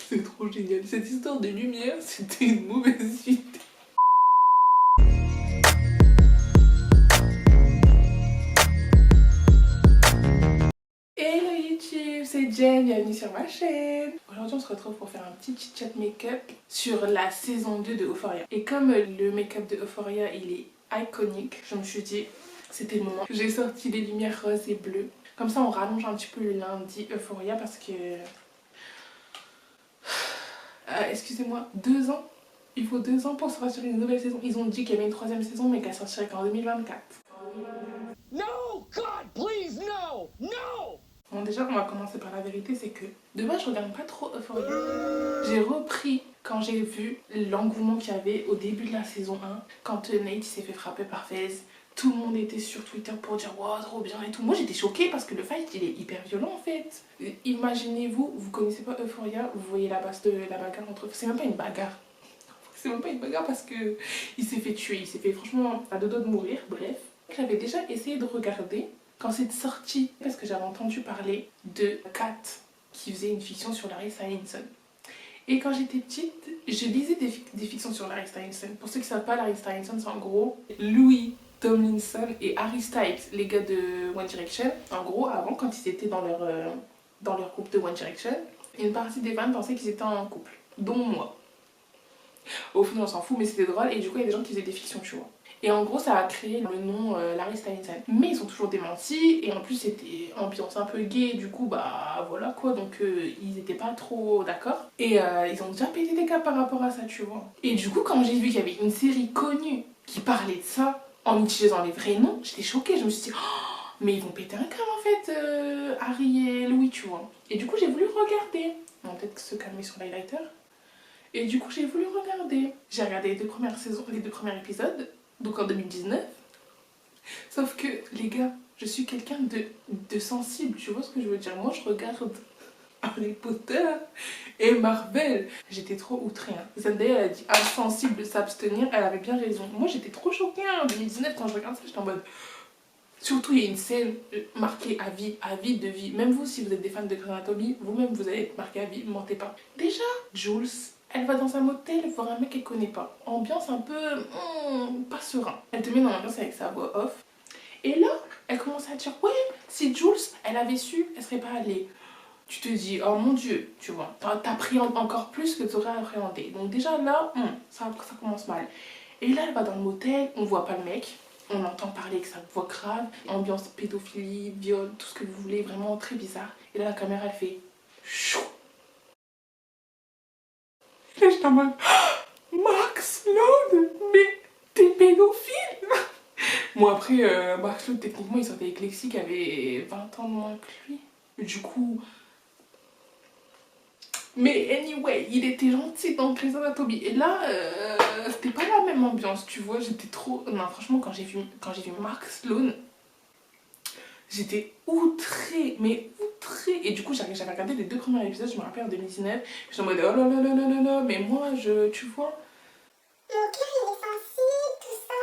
C'est trop génial. Cette histoire de lumière, c'était une mauvaise idée. Hello YouTube, c'est Jen, bienvenue sur ma chaîne. Aujourd'hui on se retrouve pour faire un petit chit-chat make-up sur la saison 2 de Euphoria. Et comme le make-up de Euphoria il est iconique, je me suis dit c'était le moment. J'ai sorti les lumières roses et bleues. Comme ça on rallonge un petit peu le lundi Euphoria parce que... excusez-moi, 2 ans. Il faut 2 ans pour sortir une nouvelle saison. Ils ont dit qu'il y avait une 3e saison mais qu'elle sortirait qu'en 2024. No, God, please, no, no. Bon déjà on va commencer par la vérité, c'est que de base je regarde pas trop Euphoria. J'ai repris quand j'ai vu l'engouement qu'il y avait au début de la saison 1, quand Nate s'est fait frapper par Fez. Tout le monde était sur Twitter pour dire wow trop bien et tout. Moi j'étais choquée parce que le fight il est hyper violent en fait. Imaginez-vous, vous connaissez pas Euphoria, vous voyez la base de la bagarre entre eux. C'est même pas une bagarre. C'est même pas une bagarre parce que il s'est fait tuer, il s'est fait franchement à deux doigts de mourir, bref. J'avais déjà essayé de regarder quand c'est sorti parce que j'avais entendu parler de Kat qui faisait une fiction sur Larry Stylinson. Et quand j'étais petite, je lisais des fictions sur Larry Stylinson. Pour ceux qui ne savent pas, Larry Stylinson c'est en gros Louis Tomlinson et Harry Styles, les gars de One Direction. En gros, avant quand ils étaient dans leur groupe de One Direction, une partie des fans pensaient qu'ils étaient en couple, dont moi. Au final on s'en fout mais c'était drôle et du coup il y a des gens qui faisaient des fictions tu vois. Et en gros ça a créé le nom Larry Stylinson. Mais ils sont toujours démentis et en plus c'était ambiance un peu gay du coup bah voilà quoi donc ils étaient pas trop d'accord. Et ils ont déjà pété des câbles par rapport à ça tu vois. Et du coup quand j'ai vu qu'il y avait une série connue qui parlait de ça en utilisant les vrais noms, j'étais choquée, je me suis dit oh, mais ils vont péter un câble en fait Harry et Louis tu vois. Et du coup j'ai voulu regarder. On va peut-être se calmer sur l'highlighter. Et du coup, j'ai voulu regarder. J'ai regardé les 2 premières saisons, les 2 premiers épisodes, donc en 2019. Sauf que, les gars, je suis quelqu'un de sensible, tu vois ce que je veux dire. Moi, je regarde Harry Potter et Marvel. J'étais trop outrée. Hein. Zendaya, elle a dit insensible de s'abstenir, elle avait bien raison. Moi, j'étais trop choquée en 2019 quand je regarde ça, j'étais en mode... Surtout, il y a une scène marquée à vie de vie. Même vous, si vous êtes des fans de Grey's Anatomy, vous-même, vous allez être marqué à vie, mentez pas. Déjà, Jules, elle va dans un motel voir un mec qu'elle connaît pas. Ambiance un peu... pas serein. Elle te met dans l'ambiance avec sa voix off. Et là, elle commence à dire, ouais, si Jules, elle avait su, elle serait pas allée. Tu te dis, oh mon Dieu, tu vois, t'appréhendes encore plus que tu aurais appréhendé. Donc déjà là, ça commence mal. Et là, elle va dans le motel, on voit pas le mec. On l'entend parler avec sa voix grave, ambiance pédophilie, viol, tout ce que vous voulez, vraiment très bizarre. Et là, la caméra, elle fait chou. Et là, j'étais en mode Max Lode, mais t'es pédophile. Bon, après, Max Lode, techniquement, il sortait avec Lexi qui avait 20 ans de moins que lui. Du coup. Mais anyway, il était gentil dans Grey's Anatomy. Et là, c'était pas la même ambiance, tu vois. J'étais trop. Non, franchement, quand j'ai vu Mark Sloan, j'étais outrée, mais outrée. Et du coup, j'avais regardé les 2 premiers épisodes, je me rappelle en 2019. J'étais en mode oh là là là là là là, mais moi, tu vois. Mon cœur il est sensible, tout ça,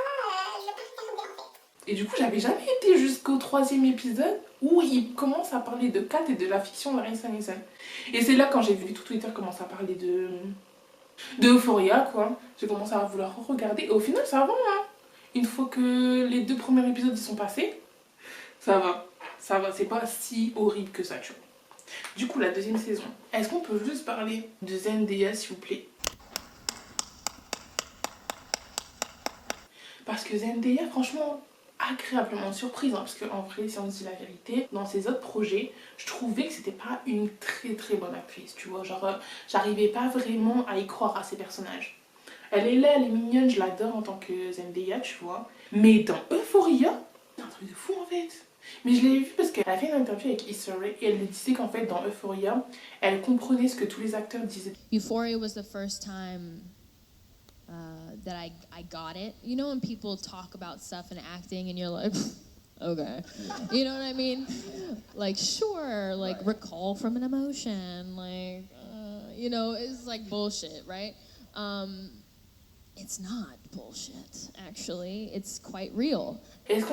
je vais pas regarder en fait. Et du coup, j'avais jamais été jusqu'au 3e épisode où il commence à parler de Kat et de la fiction de Larry Stylinson. Et c'est là, quand j'ai vu tout Twitter commencer à parler de Euphoria, quoi, j'ai commencé à vouloir regarder. Et au final, ça va, hein. Une fois que les 2 premiers épisodes ils sont passés, ça va. Ça va, c'est pas si horrible que ça, tu vois. Du coup, la 2e saison, est-ce qu'on peut juste parler de Zendaya, s'il vous plaît? Parce que Zendaya, franchement, agréablement surprise, hein, parce qu'en vrai, si on se dit la vérité, dans ses autres projets, je trouvais que c'était pas une très très bonne actrice, tu vois, genre, j'arrivais pas vraiment à y croire à ses personnages. Elle est là, elle est mignonne, je l'adore en tant que Zendaya, tu vois, mais dans Euphoria, c'est un truc de fou en fait. Mais je l'ai vu parce qu'elle a fait une interview avec Issa Rae et elle lui disait qu'en fait, dans Euphoria, elle comprenait ce que tous les acteurs disaient. Euphoria was the first time that I got it. You know when people talk about stuff and acting and you're like, okay. You know what I mean? Like, sure, like recall from an emotion, like, you know, it's like bullshit, right? it's not bullshit, actually. It's quite real. Est-ce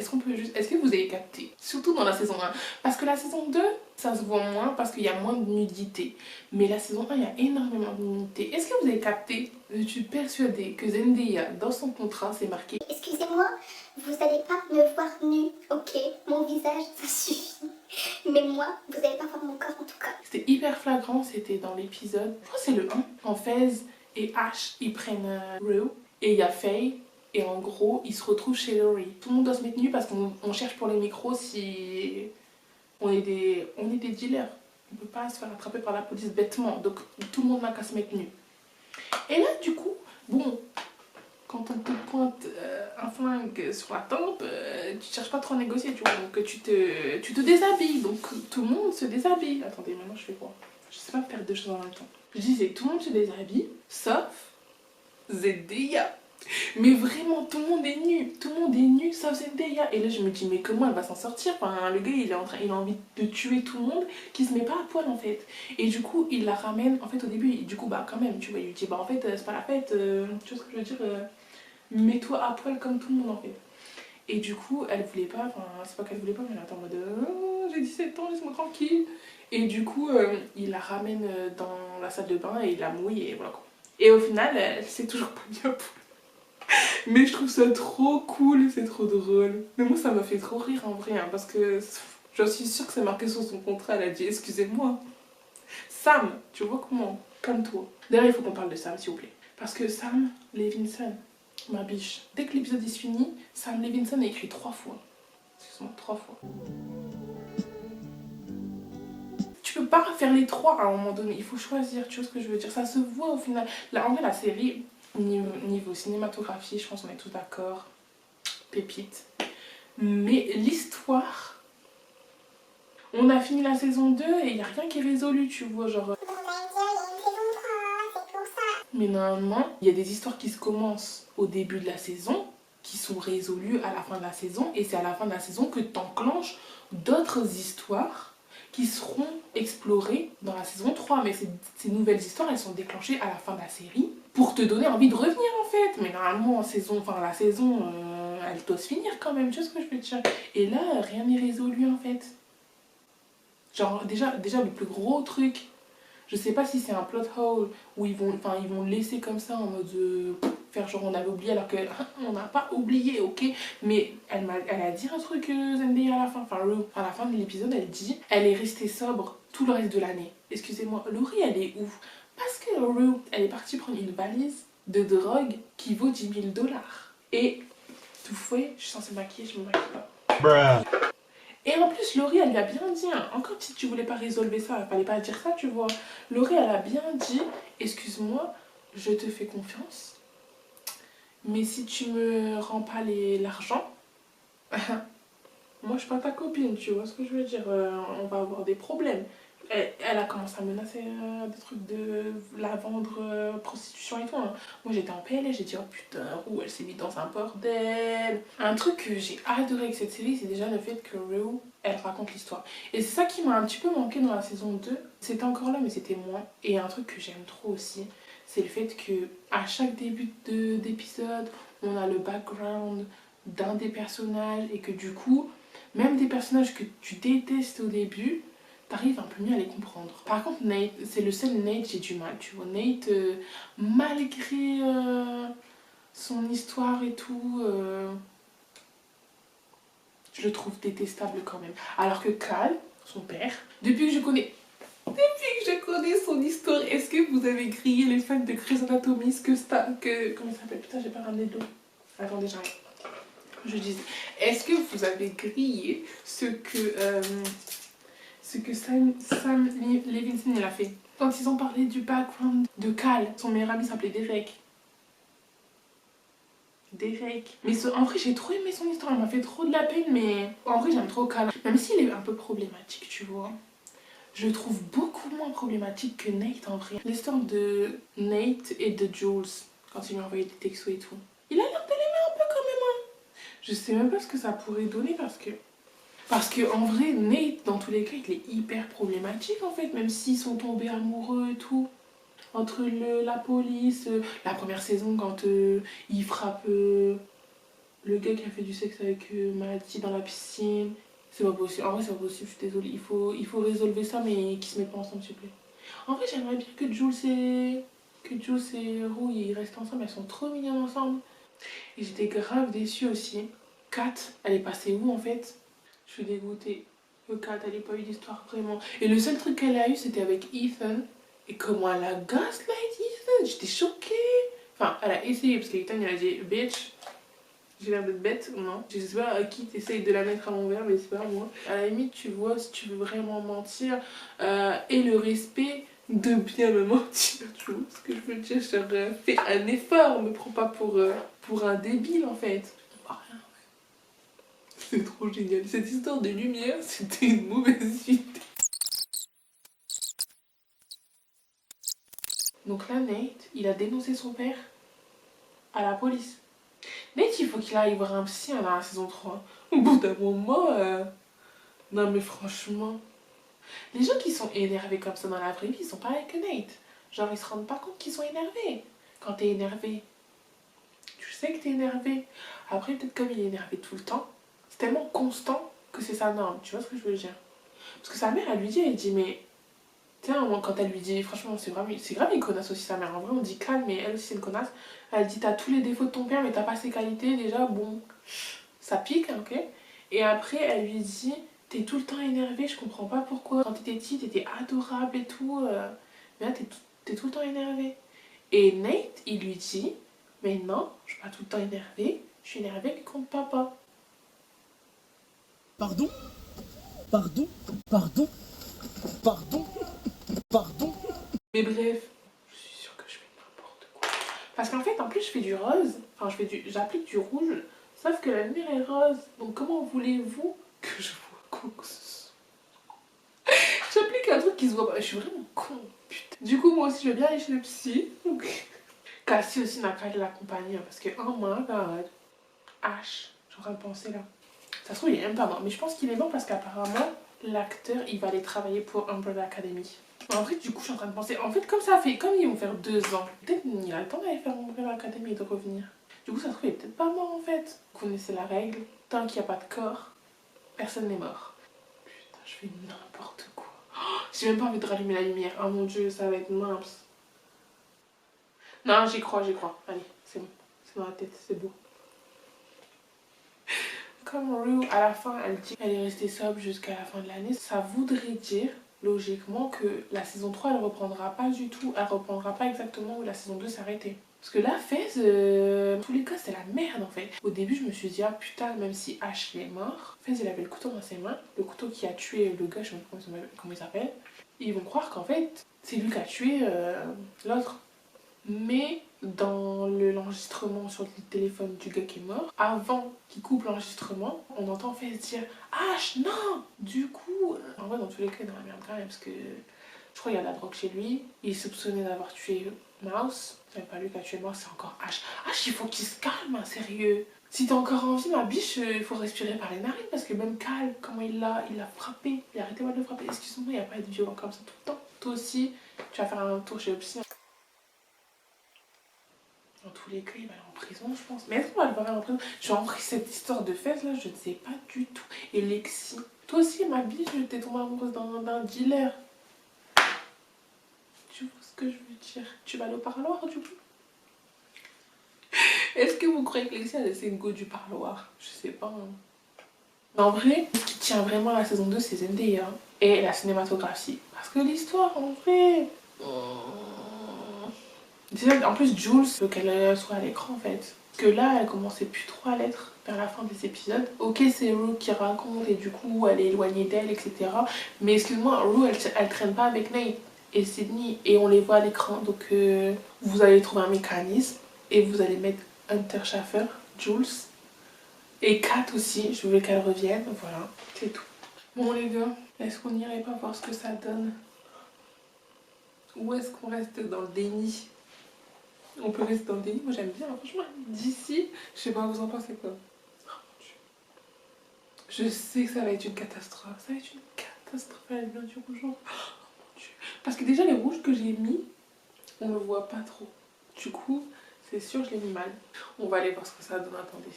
qu'on peut juste... Est-ce que vous avez capté? Surtout dans la saison 1. Parce que la saison 2, ça se voit moins parce qu'il y a moins de nudité. Mais la saison 1, il y a énormément de nudité. Est-ce que vous avez capté? Je suis persuadée que Zendaya, dans son contrat, c'est marqué... Excusez-moi, vous allez pas me voir nue, ok? Mon visage, ça suffit. Mais moi, vous allez pas voir mon corps en tout cas. C'était hyper flagrant, c'était dans l'épisode... Je crois que c'est le 1. En Fez et Ash, ils prennent Rue. Et il y a Faye. Et en gros, ils se retrouvent chez Laurie. Tout le monde doit se mettre nu parce qu'on cherche pour les micros si on est des dealers. On peut pas se faire attraper par la police bêtement. Donc tout le monde n'a qu'à se mettre nu. Et là, du coup, bon, quand on te pointe un flingue sur la tempe, tu cherches pas trop à négocier, tu vois. Donc tu te déshabilles. Donc tout le monde se déshabille. Attendez, maintenant je fais quoi? Je sais pas faire deux choses en même temps. Je disais, tout le monde se déshabille, sauf Zendaya. Mais vraiment, tout le monde est nu. Tout le monde est nu, sauf Zendaya. Et là, je me dis, mais comment elle va s'en sortir? Enfin, le gars, il a envie de tuer tout le monde, qui se met pas à poil, en fait. Et du coup, il la ramène, en fait, au début, du coup, bah, quand même, tu vois, il lui dit, bah, en fait, c'est pas la fête, tu vois ce que je veux dire, mets-toi à poil comme tout le monde, en fait. Et du coup, elle voulait pas, enfin, c'est pas qu'elle voulait pas, mais elle était en mode, oh, j'ai 17 ans, laisse-moi tranquille. Et du coup, il la ramène dans la salle de bain et il la mouille, et voilà, quoi. Et au final, elle s'est toujours pas mis à poil. Mais je trouve ça trop cool et c'est trop drôle. Mais moi ça m'a fait trop rire en vrai, hein, parce que je suis sûre que c'est marqué sur son contrat. Elle a dit excusez-moi. Sam, tu vois comment? Calme-toi. D'ailleurs il faut qu'on parle de Sam s'il vous plaît. Parce que Sam Levinson, ma biche, dès que l'épisode est fini, Sam Levinson a écrit 3 fois. Excuse-moi, 3 fois. Tu peux pas faire les 3 à un moment donné, il faut choisir, tu vois ce que je veux dire? Ça se voit au final. Là, en vrai la série... Niveau cinématographie, je pense qu'on est tous d'accord. Pépite. Mais l'histoire... On a fini la saison 2 et il n'y a rien qui est résolu, tu vois, genre... Bon, bah, il y a une saison 3, c'est pour ça. Mais normalement, il y a des histoires qui se commencent au début de la saison, qui sont résolues à la fin de la saison, et c'est à la fin de la saison que tu enclenches d'autres histoires qui seront explorées dans la saison 3. Mais ces nouvelles histoires, elles sont déclenchées à la fin de la série pour te donner envie de revenir en fait. Mais normalement, la saison, elle doit se finir quand même, tu vois ce que je veux dire. Et là, rien n'est résolu en fait. Genre, déjà le plus gros truc, je sais pas si c'est un plot hole où ils vont le laisser comme ça en mode faire genre on avait oublié alors que on n'a pas oublié, ok. Mais elle a dit un truc Zendaya à la fin, à la fin de l'épisode, elle dit elle est restée sobre tout le reste de l'année. Excusez-moi, Laurie elle est où? Parce que Rue, elle est partie prendre une valise de drogue qui vaut 10 000 $. Et tout fait, je suis censée me maquiller, je me maquille pas. Bruh. Et en plus, Laurie, elle lui a bien dit, hein, encore si tu voulais pas résolver ça, fallait pas dire ça, tu vois. Laurie, elle a bien dit, excuse-moi, je te fais confiance, mais si tu me rends pas l'argent, moi je suis pas ta copine, tu vois ce que je veux dire, on va avoir des problèmes. Elle a commencé à menacer des trucs de la vendre, prostitution et tout. Hein. Moi j'étais en PLS, j'ai dit oh putain, Rue elle s'est mise dans un bordel. Un truc que j'ai adoré avec cette série, c'est déjà le fait que Rue elle raconte l'histoire. Et c'est ça qui m'a un petit peu manqué dans la saison 2. C'était encore là mais c'était moins. Et un truc que j'aime trop aussi, c'est le fait que à chaque début d'épisode, on a le background d'un des personnages et que du coup, même des personnages que tu détestes au début, t'arrives un peu mieux à les comprendre. Par contre, Nate, c'est le seul Nate, j'ai du mal, tu vois. Nate, malgré son histoire et tout, je le trouve détestable quand même. Alors que Cal, son père, depuis que je connais son histoire, est-ce que vous avez grillé les fans de Grey's Anatomy, comment il s'appelle? Putain, j'ai pas ramené de l'eau. Attendez, j'arrive. Je disais, est-ce que vous avez grillé ce que Sam Levinson il a fait? Quand ils ont parlé du background de Cal, son meilleur ami s'appelait Derek. Mais en vrai, j'ai trop aimé son histoire, elle m'a fait trop de la peine, mais en vrai, j'aime trop Cal. Même s'il est un peu problématique, tu vois. Je le trouve beaucoup moins problématique que Nate en vrai. L'histoire de Nate et de Jules, quand il lui a envoyé des textos et tout. Il a l'air de l'aimer un peu quand même, hein. Je sais même pas ce que ça pourrait donner parce que en vrai, Nate, dans tous les cas, il est hyper problématique en fait, même s'ils sont tombés amoureux et tout. entre la police, la première saison quand il frappe le gars qui a fait du sexe avec Mathilde dans la piscine. C'est pas possible, en vrai c'est pas possible, je suis désolée, il faut résolver ça mais qu'ils se mettent pas ensemble s'il te plaît. En vrai j'aimerais bien que Jules et Roux ils restent ensemble, elles sont trop mignonnes ensemble. Et j'étais grave déçue aussi. Kat, elle est passée où en fait? Je suis dégoûtée. Kat, elle n'a pas eu d'histoire vraiment. Et le seul truc qu'elle a eu c'était avec Ethan. Et comment elle a gaslight Ethan? J'étais choquée. Enfin, elle a essayé parce qu'Ethan il a dit bitch. J'ai l'air d'être bête ou non? Je sais pas à qui t'essayes de la mettre à l'envers, mais c'est pas moi. À la limite, tu vois, si tu veux vraiment mentir, et le respect de bien me mentir, tu vois ce que je veux dire? Genre, fais un effort, me prends pas pour un débile en fait. Ah, rien. C'est trop génial. Cette histoire de lumière, c'était une mauvaise idée. Donc là, Nate, il a dénoncé son père à la police. Nate, il faut qu'il aille voir un psy dans la saison 3. Au bout d'un moment, non mais franchement, les gens qui sont énervés comme ça dans la vraie vie, ils sont pareils que Nate. Genre, ils se rendent pas compte qu'ils sont énervés. Quand t'es énervé, tu sais que t'es énervé. Après, peut-être comme il est énervé tout le temps, c'est tellement constant que c'est sa norme. Tu vois ce que je veux dire? Parce que sa mère, elle lui dit, mais... Tu sais, quand elle lui dit, franchement, c'est grave une connasse aussi, sa mère. En vrai, on dit calme, mais elle aussi, c'est une connasse. Elle dit, t'as tous les défauts de ton père, mais t'as pas ses qualités. Déjà, bon, ça pique, hein, ok? Et après, elle lui dit, t'es tout le temps énervé, je comprends pas pourquoi. Quand t'étais petite, t'étais adorable et tout. Mais là, t'es tout le temps énervé. Et Nate, il lui dit, mais non, je suis pas tout le temps énervé. Je suis énervé contre papa. Pardon? Pardon? Pardon? Pardon? Pardon? Mais bref, je suis sûre que je fais n'importe quoi. Parce qu'en fait, en plus, je fais du rose. Enfin, j'applique du rouge. Sauf que la lumière est rose. Donc, comment voulez-vous que je vois quoi que ce soit? J'applique un truc qui se voit pas. Je suis vraiment con, putain. Du coup, moi aussi, je vais bien aller chez le psy. Donc... Cassie aussi n'a qu'à l'accompagner. Parce que, oh my god. H, je suis en train de penser là. Ça se trouve, il est même pas mort. Mais je pense qu'il est mort parce qu'apparemment, l'acteur, il va aller travailler pour Umbrella Academy. En vrai, du coup, je suis en train de penser. En fait, comme ils vont faire 2 ans, peut-être qu'il a le temps d'aller faire Umbrella Academy et de revenir. Du coup, ça se trouve, il est peut-être pas mort en fait. Vous connaissez la règle, tant qu'il n'y a pas de corps, personne n'est mort. Putain, je fais n'importe quoi. Oh, j'ai même pas envie de rallumer la lumière. Oh mon dieu, ça va être mince. Non, j'y crois, j'y crois. Allez, c'est bon. C'est dans la tête, c'est beau. Comme Rue, à la fin, elle dit qu'elle est restée sobre jusqu'à la fin de l'année, ça voudrait dire, logiquement, que la saison 3, elle reprendra pas du tout, elle reprendra pas exactement où la saison 2 s'arrêtait. Parce que là, Fez, en tous les cas, c'est la merde en fait. Au début, je me suis dit, ah putain, même si Ashley est mort, Fez, il avait le couteau dans ses mains, le couteau qui a tué le gars, je sais pas comment il s'appelle. Ils vont croire qu'en fait, c'est lui qui a tué l'autre. Mais dans l'enregistrement sur le téléphone du gars qui est mort, avant qu'il coupe l'enregistrement, on entend Fez dire H, non. Du coup, en vrai, dans tous les cas, il est dans la merde quand même, parce que je crois qu'il y a de la drogue chez lui. Il est soupçonné d'avoir tué Mouse. C'est pas lui qui a tué Mouse, c'est encore H. H, il faut qu'il se calme, hein, sérieux. Si t'as encore envie, ma biche, il faut respirer par les narines, parce que même Cal, comment il l'a frappé, il a arrêté de le frapper. Excuse-moi, il n'y a pas de violent comme ça tout le temps. Toi aussi, tu vas faire un tour chez le psy. Dans tous les cas, il va aller en prison, je pense. Mais est-ce qu'on va le voir en prison? J'ai appris cette histoire de Fez là, je ne sais pas du tout. Et Lexi, toi aussi, ma biche, t'es tombée amoureuse d'un dealer. Tu vois ce que je veux dire? Tu vas aller au parloir du coup? Est-ce que vous croyez que Lexi a laissé une go du parloir? Je sais pas. Hein. Mais en vrai, ce qui tient vraiment à la saison 2, c'est Zendaya. Hein. Et la cinématographie. Parce que l'histoire, en vrai. En plus, Jules veut qu'elle soit à l'écran en fait. Parce que là, elle commençait plus trop à l'être vers la fin des épisodes. Ok, c'est Rue qui raconte et du coup, elle est éloignée d'elle, etc. Mais excuse-moi, Rue, elle traîne pas avec Nate et Sydney et on les voit à l'écran. Donc, vous allez trouver un mécanisme et vous allez mettre Hunter Schafer, Jules et Kat aussi. Je veux qu'elle revienne. Voilà, c'est tout. Bon, les gars, est-ce qu'on n'irait pas voir ce que ça donne? Ou est-ce qu'on reste dans le déni? On peut rester dans le déni, moi j'aime bien, franchement, d'ici, je sais pas, vous en pensez quoi? Oh mon dieu. Je sais que ça va être une catastrophe, ça va être une catastrophe à la lumière du rouge. Oh mon dieu. Parce que déjà les rouges que j'ai mis, on le voit pas trop. Du coup, c'est sûr, je l'ai mis mal. On va aller voir ce que ça donne. Attendez.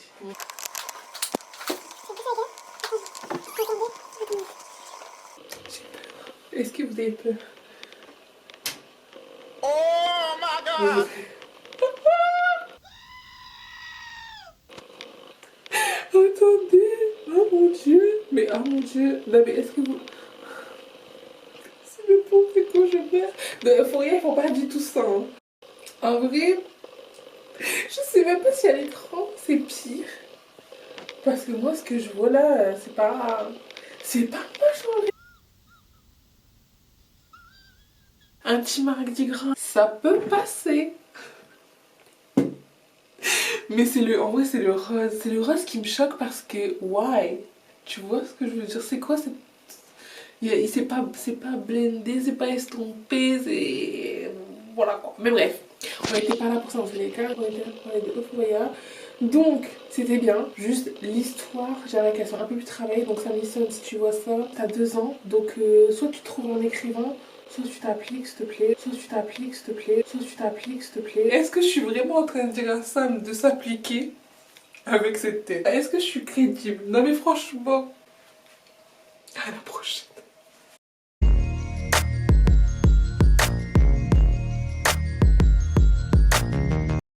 Est-ce que vous avez peur? Oh my god! Attendez, oh mon dieu, mais oh mon dieu, non mais est-ce que vous... C'est le pauvre quand je meurs. De Euphoria, ils font pas du tout ça. Hein. En vrai, je sais même pas si à l'écran c'est pire. Parce que moi, ce que je vois là, c'est pas... C'est pas moche en vrai. Un petit mardi gras, ça peut passer. Mais c'est le, en vrai c'est le rose. C'est le rose qui me choque parce que, why? Tu vois ce que je veux dire? C'est quoi cette... C'est pas blendé, c'est pas estompé, c'est... Voilà quoi. Mais bref, on n'était pas là pour ça dans tous les cas, on était là pour parler de Euphoria. Donc, c'était bien. Juste l'histoire, j'aimerais qu'elle soit un peu plus travaillée. Donc, Sam Neeson, si tu vois ça, t'as 2 ans. Donc, soit tu trouves un écrivain, soit tu t'appliques, s'il te plaît. Soit tu t'appliques, s'il te plaît. Soit tu t'appliques, s'il te plaît. Est-ce que je suis vraiment en train de dire à Sam de s'appliquer avec cette tête? Est-ce que je suis crédible? Non mais franchement, à la prochaine.